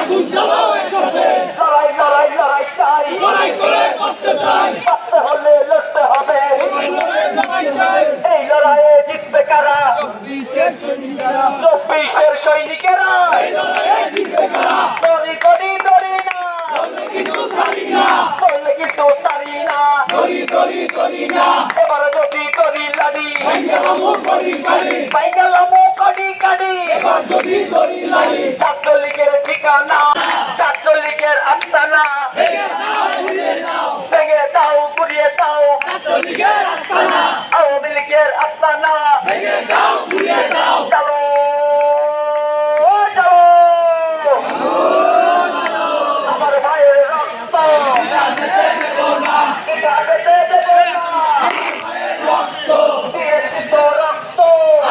আগুন জ্বালাও একসাথে লড়াই লড়াই লড়াই চাই লড়াই করে বাঁচতে চাই বাঁচতে হলে লড়তে হবে লড়াই চাই এই লড়াইয়ে জিতবে কারা চব্বিশের সৈনিকেরা 24-এর সৈনিকেরা এই লড়াইয়ে জিতবে কারা দড়ি দড়ি দড়ি না করলে কিন্তু ছাড়ি না করলে কিন্তু সারি না দড়ি দড়ি দড়ি না এবার যদি দড়ি লাড়ি ভাঙ্গালামো করি কারি বাইগালামো কাডি কাডি এবার যদি দড়ি লাড়ি ছাত্রলীগের ঠিকানা ছাত্রলীগের আস্তানা ভেঙে দাও ঘুরিয়ে দাও ভেঙে দাও ঘুরিয়ে দাও ছাত্রলীগের আস্তানা আওয়ামী লীগের আস্তানা ভেঙে দাও ঘুরিয়ে দাও চলো চলো আমার ভাইয়ের রক্ত যেতে দেব না এটা যেতে দেবে না রক্ত দিয়েছি তো রক্ত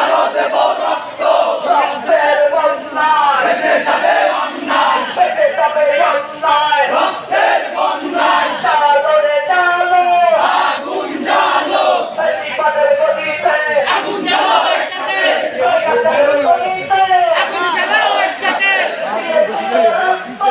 আরো দেব রক্ত রক্তের বন্যায় ভেসে যাবে অন্যায় বেঁচে যাবে অন্যায় রক্তের বন্যায় চালো রে চালো আগুন জ্বালো বেশিবাদের গতিতে আগুন জ্বালো একসাথে বেশিবাদের গতিতে আগুন জ্বালো একসাথে দিয়েছি তো রক্ত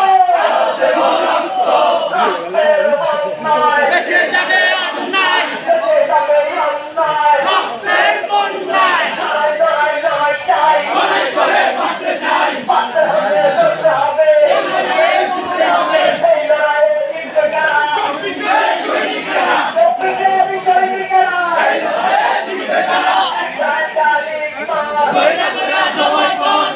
দেব রক্ত রক্তের বন্যায় ভেসে যাবে অন্যায় বেঁচে যাবে অন্যায় রক্তের বন্যায় লড়াই লড়াই লড়াই চাই লড়াই করে বাঁচতে চাই বাঁচতে হলে লড়তে হবে সেই লড়াইয়ে জিতবে কারা চব্বিশের সৈনিকেরা চব্বিশের সৈনিকেরা এই লড়াইয়ে জিতবে কারা একটা লিখবার বৈরাগীরা জবাই কর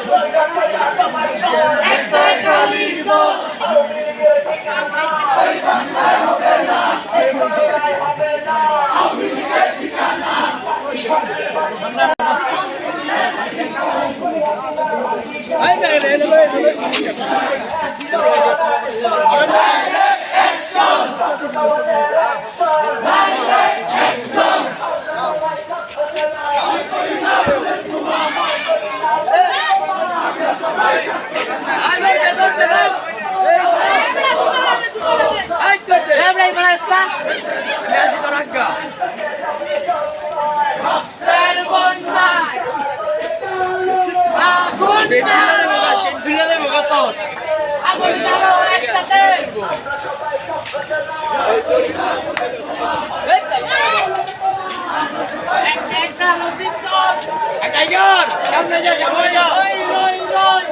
একটা একটা লিখবর আওয়ামী লীগের ঠিকানা এই বাংলায় হবে না এই লড়াই হবে না আওয়ামী লীগের ঠিকানা রক্তের বন্যায় আগুন জ্বালো আগুন জ্বালো একসাথে একটা বিপ্লব টাইগার সামনে যা সামনে যা রই রই রই